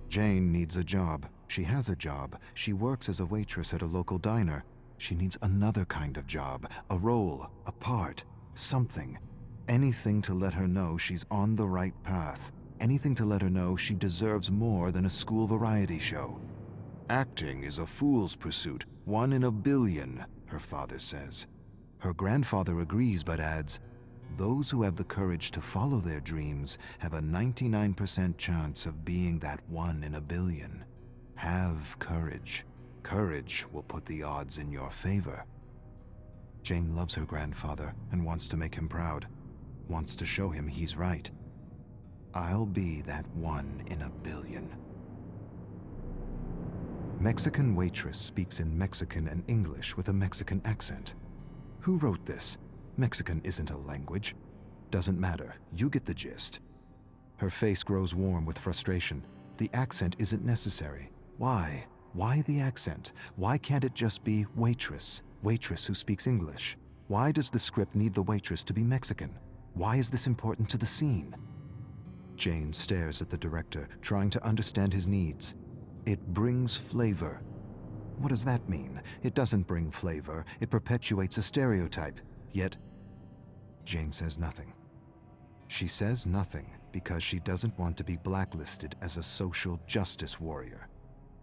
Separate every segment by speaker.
Speaker 1: Jane needs a job. She has a job. She works as a waitress at a local diner. She needs another kind of job, a role, a part, something. Anything to let her know she's on the right path. Anything to let her know she deserves more than a school variety show. Acting is a fool's pursuit, 1 in a billion, her father says. Her grandfather agrees but adds, those who have the courage to follow their dreams have a 99% chance of being that 1 in a billion. Have courage. Courage will put the odds in your favor. Jane loves her grandfather and wants to make him proud. Wants to show him he's right. I'll be that 1 in a billion. Mexican waitress speaks in Mexican and English with a Mexican accent. Who wrote this? Mexican isn't a language. Doesn't matter, you get the gist. Her face grows warm with frustration. The accent isn't necessary. Why? Why the accent? Why can't it just be waitress? Waitress who speaks English? Why does the script need the waitress to be Mexican? Why is this important to the scene? Jane stares at the director, trying to understand his needs. It brings flavor. What does that mean? It doesn't bring flavor. It perpetuates a stereotype. Yet, Jane says nothing. She says nothing because she doesn't want to be blacklisted as a social justice warrior.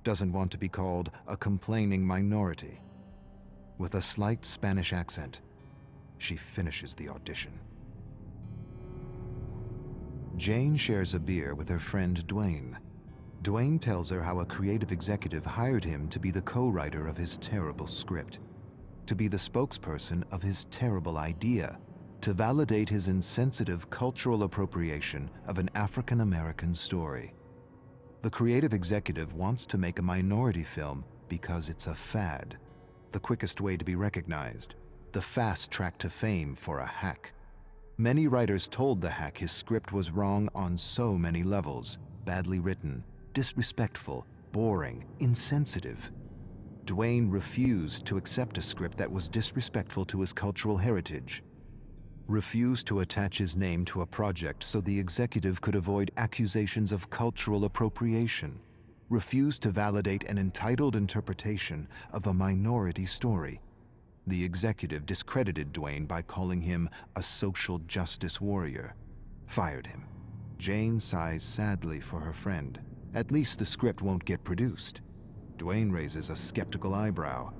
Speaker 1: Doesn't want to be called a complaining minority. With a slight Spanish accent, she finishes the audition. Jane shares a beer with her friend Dwayne. Dwayne tells her how a creative executive hired him to be the co-writer of his terrible script, to be the spokesperson of his terrible idea, to validate his insensitive cultural appropriation of an African-American story. The creative executive wants to make a minority film because it's a fad, the quickest way to be recognized, the fast track to fame for a hack. Many writers told the hack his script was wrong on so many levels, badly written, disrespectful, boring, insensitive. Dwayne refused to accept a script that was disrespectful to his cultural heritage, refused to attach his name to a project so the executive could avoid accusations of cultural appropriation, refused to validate an entitled interpretation of a minority story. The executive discredited Dwayne by calling him a social justice warrior, fired him. Jane sighs sadly for her friend. At least the script won't get produced. Dwayne raises a skeptical eyebrow.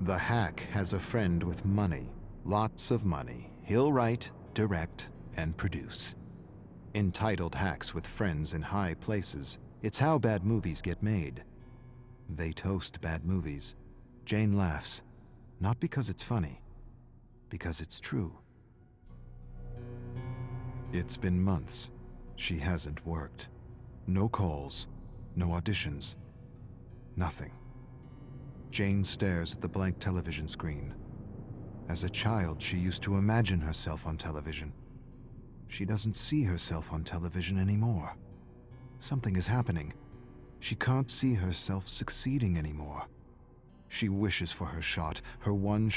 Speaker 1: The hack has a friend with money, lots of money. He'll write, direct, and produce. Entitled hacks with friends in high places. It's how bad movies get made. They toast bad movies. Jane laughs, not because it's funny, because it's true. It's been months. She hasn't worked. No calls, no auditions, nothing. Jane stares at the blank television screen. As a child, she used to imagine herself on television. She doesn't see herself on television anymore. Something is happening. She can't see herself succeeding anymore. She wishes for her shot, her 1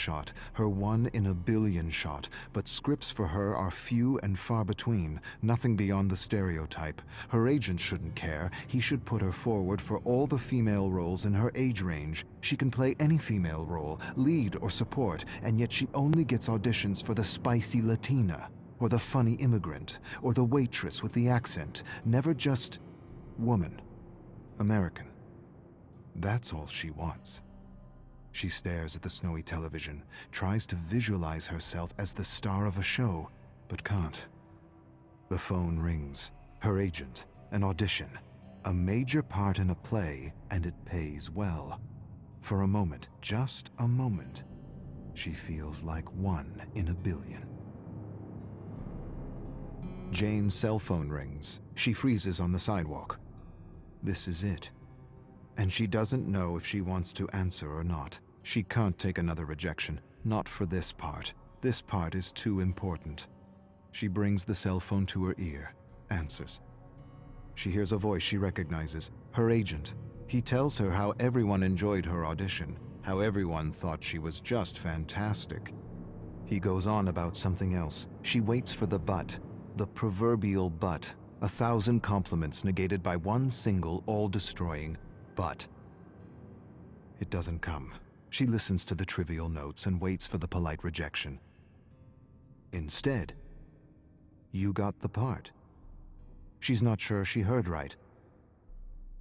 Speaker 1: in a billion shot, but scripts for her are few and far between, nothing beyond the stereotype. Her agent shouldn't care. He should put her forward for all the female roles in her age range. She can play any female role, lead or support, and yet she only gets auditions for the spicy Latina, or the funny immigrant, or the waitress with the accent, never just woman, American. That's all she wants. She stares at the snowy television, tries to visualize herself as the star of a show, but can't. The phone rings. Her agent, an audition, a major part in a play, and it pays well. For a moment, just a moment, she feels like 1 in a billion. Jane's cell phone rings. She freezes on the sidewalk. This is it. And she doesn't know if she wants to answer or not. She can't take another rejection, not for this part. This part is too important. She brings the cell phone to her ear, answers. She hears a voice she recognizes, her agent. He tells her how everyone enjoyed her audition, how everyone thought she was just fantastic. He goes on about something else. She waits for the but, the proverbial but, 1,000 compliments negated by one single, all-destroying but. It doesn't come. She listens to the trivial notes and waits for the polite rejection. Instead, you got the part. She's not sure she heard right.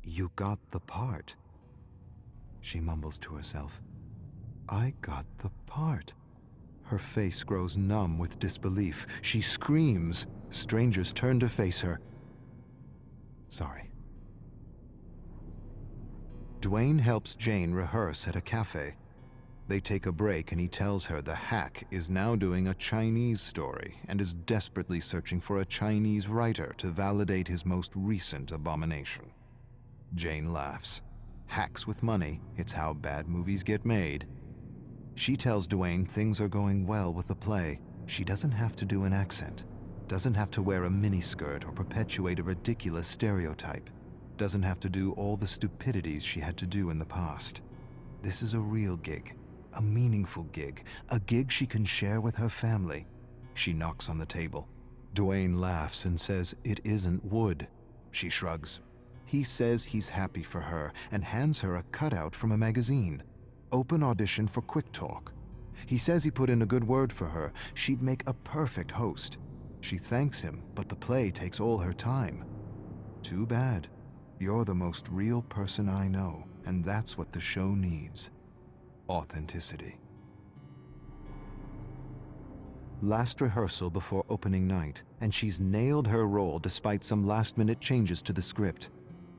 Speaker 1: You got the part. She mumbles to herself. I got the part. Her face grows numb with disbelief. She screams. Strangers turn to face her. Sorry. Dwayne helps Jane rehearse at a cafe. They take a break and he tells her the hack is now doing a Chinese story and is desperately searching for a Chinese writer to validate his most recent abomination. Jane laughs. Hacks with money, it's how bad movies get made. She tells Dwayne things are going well with the play. She doesn't have to do an accent, doesn't have to wear a miniskirt or perpetuate a ridiculous stereotype, doesn't have to do all the stupidities she had to do in the past. This is a real gig, a meaningful gig, a gig she can share with her family. She knocks on the table. Dwayne laughs and says it isn't wood. She shrugs. He says he's happy for her and hands her a cutout from a magazine. Open audition for Quick Talk. He says he put in a good word for her. She'd make a perfect host. She thanks him, but the play takes all her time. Too bad. You're the most real person I know, and that's what the show needs. Authenticity. Last rehearsal before opening night, and she's nailed her role despite some last-minute changes to the script.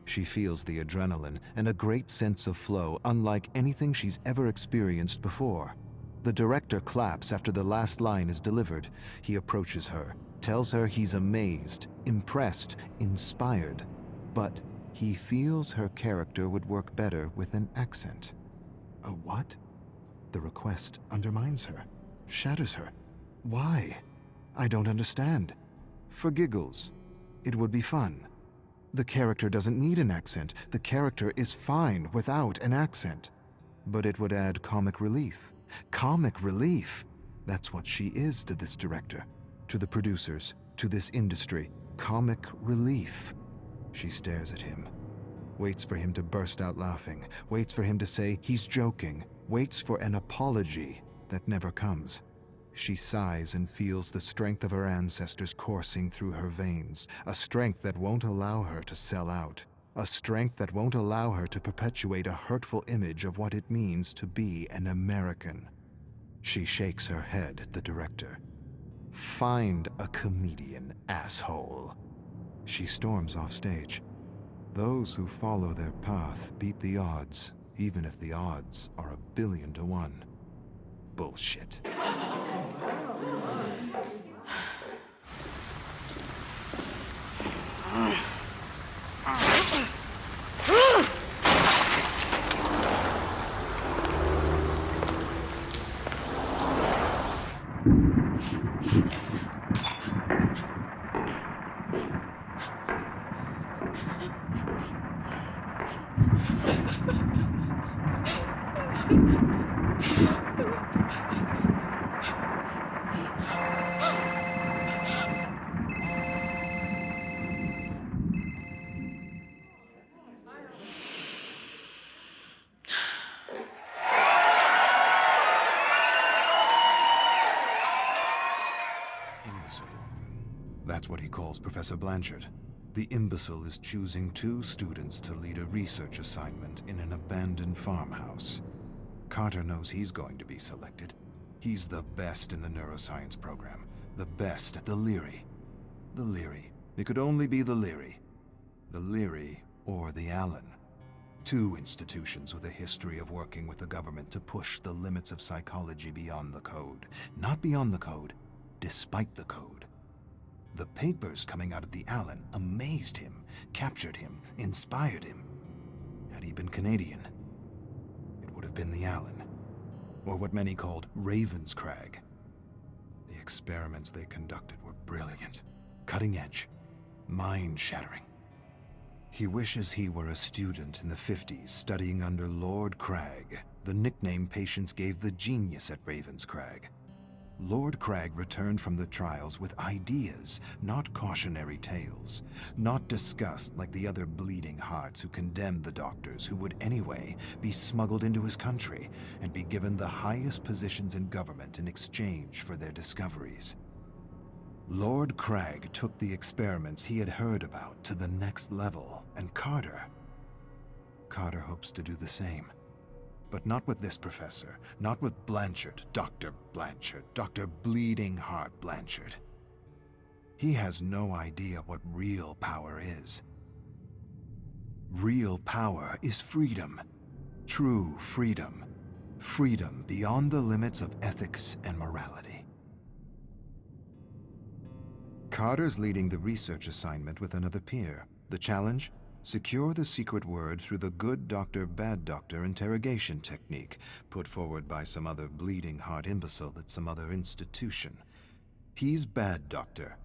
Speaker 1: She feels the adrenaline and a great sense of flow unlike anything she's ever experienced before. The director claps after the last line is delivered. He approaches her, tells her he's amazed, impressed, inspired, but he feels her character would work better with an accent. A what? The request undermines her, shatters her. Why? I don't understand. For giggles. It would be fun. The character doesn't need an accent. The character is fine without an accent. But it would add comic relief. Comic relief! That's what she is to this director, to the producers, to this industry. Comic relief. She stares at him, waits for him to burst out laughing, waits for him to say he's joking, waits for an apology that never comes. She sighs and feels the strength of her ancestors coursing through her veins, a strength that won't allow her to sell out, a strength that won't allow her to perpetuate a hurtful image of what it means to be an American. She shakes her head at the director. Find a comedian, asshole. She storms off stage. Those who follow their path beat the odds, even if the odds are 1,000,000,000 to 1. Bullshit. That's what he calls Professor Blanchard. The imbecile is choosing 2 students to lead a research assignment in an abandoned farmhouse. Carter knows he's going to be selected. He's the best in the neuroscience program, the best at the Leary. The Leary. It could only be the Leary. The Leary or the Allen. 2 institutions with a history of working with the government to push the limits of psychology beyond the code. Not beyond the code, despite the code. The papers coming out of the Allen amazed him, captured him, inspired him. Had he been Canadian, it would have been the Allen, or what many called Ravenscrag. The experiments they conducted were brilliant, cutting edge, mind-shattering. He wishes he were a student in the 50s studying under Lord Crag, the nickname patients gave the genius at Ravenscrag. Lord Crag returned from the trials with ideas, not cautionary tales, not disgust like the other bleeding hearts who condemned the doctors who would anyway be smuggled into his country and be given the highest positions in government in exchange for their discoveries. Lord Crag took the experiments he had heard about to the next level, and Carter hopes to do the same. But not with this professor, not with Blanchard, Dr. Bleeding Heart Blanchard. He has no idea what real power is. Real power is freedom. True freedom. Freedom beyond the limits of ethics and morality. Carter's leading the research assignment with another peer. The challenge? Secure the secret word through the good doctor, bad doctor interrogation technique put forward by some other bleeding heart imbecile at some other institution. He's bad doctor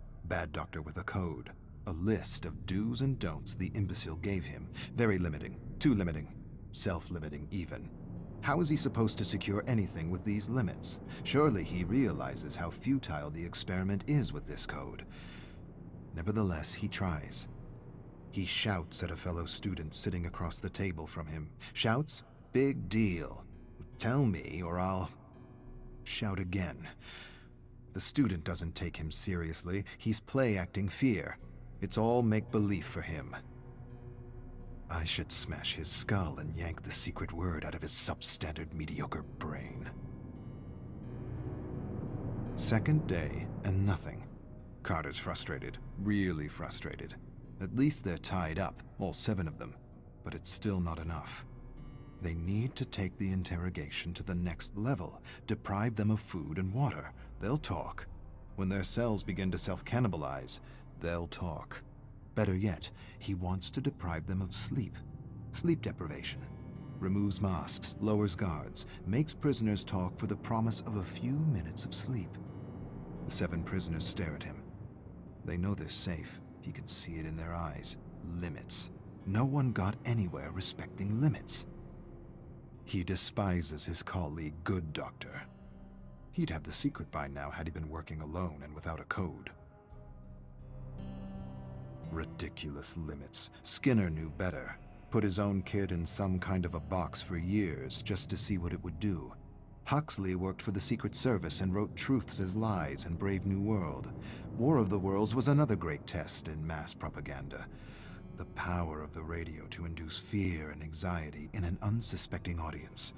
Speaker 1: with a code, a list of do's and don'ts the imbecile gave him. Very limiting, too limiting, self-limiting even. How is he supposed to secure anything with these limits? Surely he realizes how futile the experiment is with this code. Nevertheless, he tries. He shouts at a fellow student sitting across the table from him. Shouts? Big deal. Tell me or I'll... Shout again. The student doesn't take him seriously. He's play-acting fear. It's all make-believe for him. I should smash his skull and yank the secret word out of his substandard mediocre brain. Second day, and nothing. Carter's frustrated. Really frustrated. At least they're tied up, all 7 of them, but it's still not enough. They need to take the interrogation to the next level, deprive them of food and water. They'll talk. When their cells begin to self-cannibalize, they'll talk. Better yet, he wants to deprive them of sleep. Sleep deprivation. Removes masks, lowers guards, makes prisoners talk for the promise of a few minutes of sleep. The 7 prisoners stare at him. They know they're safe. He can see it in their eyes. Limits. No one got anywhere respecting limits. He despises his colleague, Good Doctor. He'd have the secret by now had he been working alone and without a code. Ridiculous limits. Skinner knew better. Put his own kid in some kind of a box for years just to see what it would do. Huxley worked for the Secret Service and wrote Truths as Lies in Brave New World. War of the Worlds was another great test in mass propaganda. The power of the radio to induce fear and anxiety in an unsuspecting audience.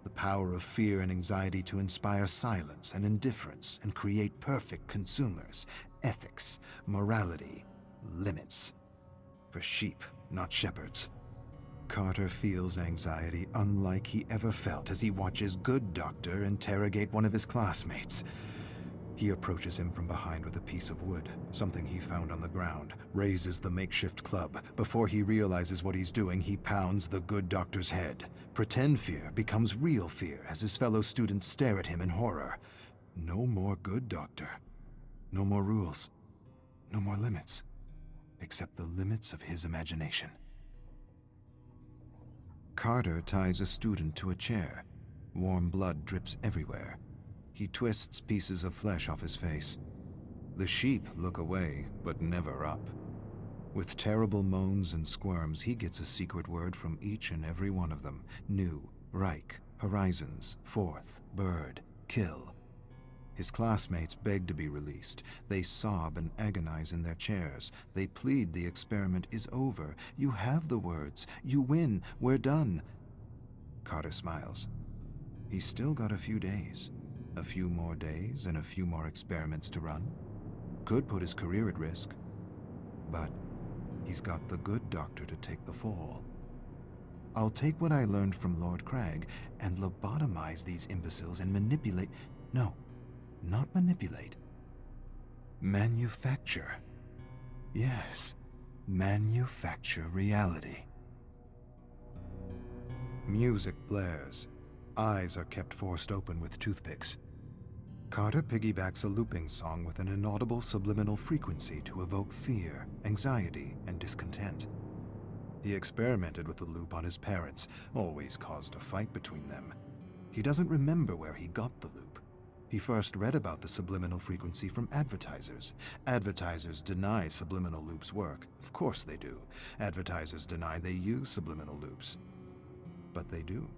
Speaker 1: The power of fear and anxiety to inspire silence and indifference and create perfect consumers. Ethics, morality, limits. For sheep, not shepherds. Carter feels anxiety unlike he ever felt as he watches Good Doctor interrogate one of his classmates. He approaches him from behind with a piece of wood, something he found on the ground, raises the makeshift club. Before he realizes what he's doing, he pounds the Good Doctor's head. Pretend fear becomes real fear as his fellow students stare at him in horror. No more Good Doctor. No more rules. No more limits. Except the limits of his imagination. Carter ties a student to a chair. Warm blood drips everywhere. He twists pieces of flesh off his face. The sheep look away, but never up. With terrible moans and squirms, he gets a secret word from each and every one of them. New, Reich, Horizons, Fourth, Bird, Kill. His classmates beg to be released. They sob and agonize in their chairs. They plead the experiment is over. You have the words. You win. We're done. Carter smiles. He's still got a few days. A few more days and a few more experiments to run. Could put his career at risk. But he's got the Good Doctor to take the fall. I'll take what I learned from Lord Crag and lobotomize these imbeciles and manipulate... No. Not manipulate. Manufacture. Yes, manufacture reality. Music blares. Eyes are kept forced open with toothpicks. Carter piggybacks a looping song with an inaudible subliminal frequency to evoke fear, anxiety, and discontent. He experimented with the loop on his parents, always caused a fight between them. He doesn't remember where he got the loop. He first read about the subliminal frequency from advertisers. Advertisers deny subliminal loops work. Of course they do. Advertisers deny they use subliminal loops. But they do.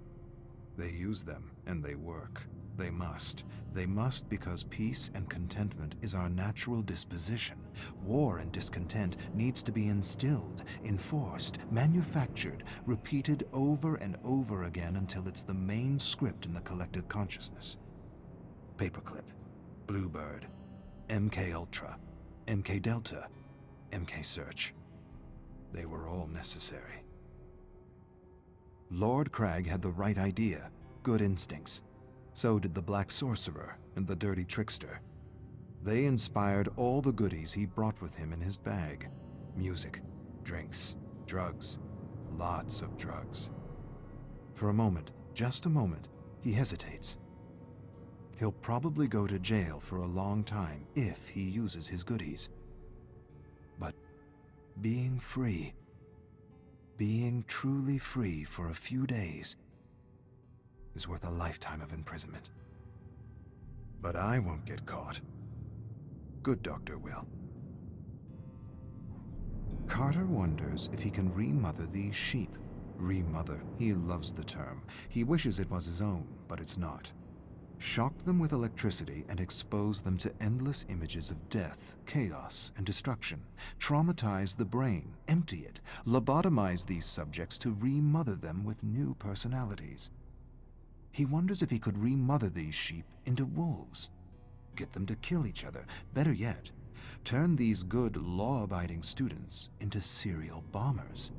Speaker 1: They use them, and they work. They must. They must because peace and contentment is our natural disposition. War and discontent needs to be instilled, enforced, manufactured, repeated over and over again until it's the main script in the collective consciousness. Paperclip, Bluebird, MK Ultra, MK Delta, MK Search. They were all necessary. Lord Crag had the right idea, good instincts. So did the Black Sorcerer and the Dirty Trickster. They inspired all the goodies he brought with him in his bag. Music, drinks, drugs, lots of drugs. For a moment, just a moment, he hesitates. He'll probably go to jail for a long time if he uses his goodies. But being free, being truly free for a few days, is worth a lifetime of imprisonment. But I won't get caught. Good Doctor will. Carter wonders if he can remother these sheep. Remother, he loves the term. He wishes it was his own, but it's not. Shock them with electricity and expose them to endless images of death, chaos, and destruction. Traumatize the brain, empty it, lobotomize these subjects to remother them with new personalities. He wonders if he could remother these sheep into wolves. Get them to kill each other. Better yet, turn these good, law-abiding students into serial bombers.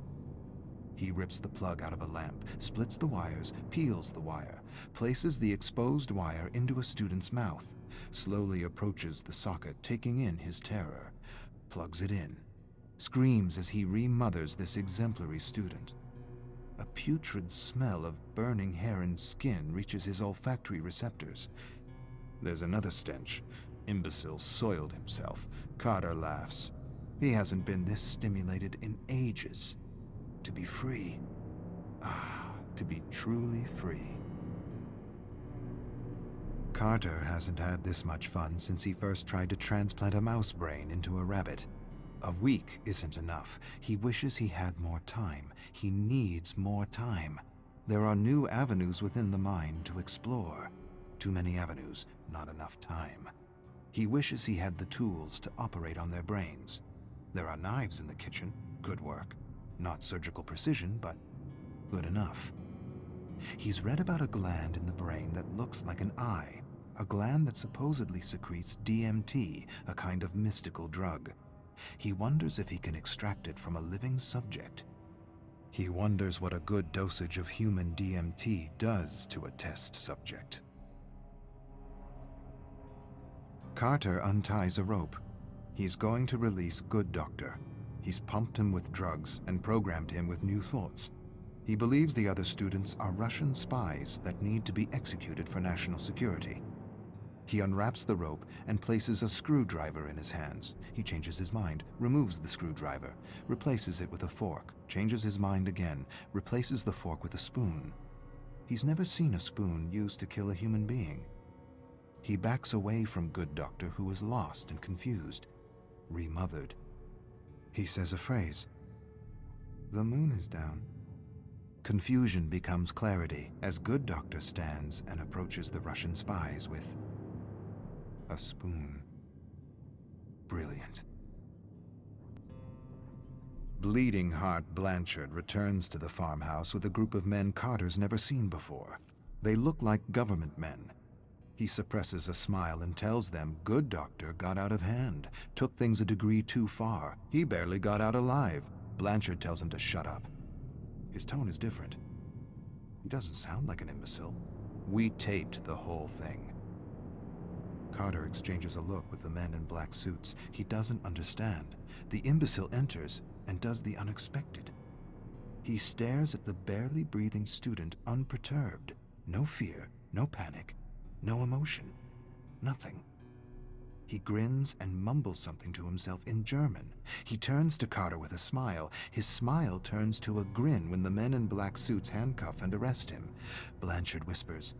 Speaker 1: He rips the plug out of a lamp, splits the wires, peels the wire, places the exposed wire into a student's mouth, slowly approaches the socket, taking in his terror, plugs it in, screams as he remothers this exemplary student. A putrid smell of burning hair and skin reaches his olfactory receptors. There's another stench. Imbecile soiled himself. Carter laughs. He hasn't been this stimulated in ages. To be free. Ah, to be truly free. Carter hasn't had this much fun since he first tried to transplant a mouse brain into a rabbit. A week isn't enough. He wishes he had more time. He needs more time. There are new avenues within the mind to explore. Too many avenues, not enough time. He wishes he had the tools to operate on their brains. There are knives in the kitchen. Good work. Not surgical precision, but good enough. He's read about a gland in the brain that looks like an eye, a gland that supposedly secretes DMT, a kind of mystical drug. He wonders if he can extract it from a living subject. He wonders what a good dosage of human DMT does to a test subject. Carter unties a rope. He's going to release Good Doctor. He's pumped him with drugs and programmed him with new thoughts. He believes the other students are Russian spies that need to be executed for national security. He unwraps the rope and places a screwdriver in his hands. He changes his mind, removes the screwdriver, replaces it with a fork, changes his mind again, replaces the fork with a spoon. He's never seen a spoon used to kill a human being. He backs away from Good Doctor, who is lost and confused, remothered. He says a phrase. The moon is down. Confusion becomes clarity as Good Doctor stands and approaches the Russian spies with a spoon. Brilliant. Bleeding Heart Blanchard returns to the farmhouse with a group of men Carter's never seen before. They look like government men. He suppresses a smile and tells them Good Doctor got out of hand, took things a degree too far. He barely got out alive. Blanchard tells him to shut up. His tone is different. He doesn't sound like an imbecile. We taped the whole thing. Carter exchanges a look with the men in black suits. He doesn't understand. The imbecile enters and does the unexpected. He stares at the barely breathing student unperturbed. No fear, no panic, no emotion, nothing. He grins and mumbles something to himself in German. He turns to Carter with a smile. His smile turns to a grin when the men in black suits handcuff and arrest him. Blanchard whispers,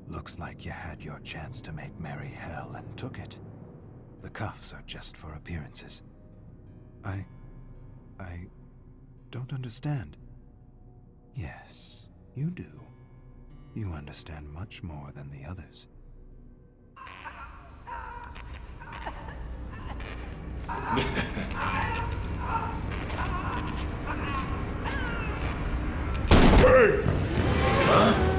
Speaker 1: Looks like you had your chance to make merry hell and took it. The cuffs are just for appearances. I don't understand. Yes, you do. You understand much more than the others.
Speaker 2: Hey! Huh?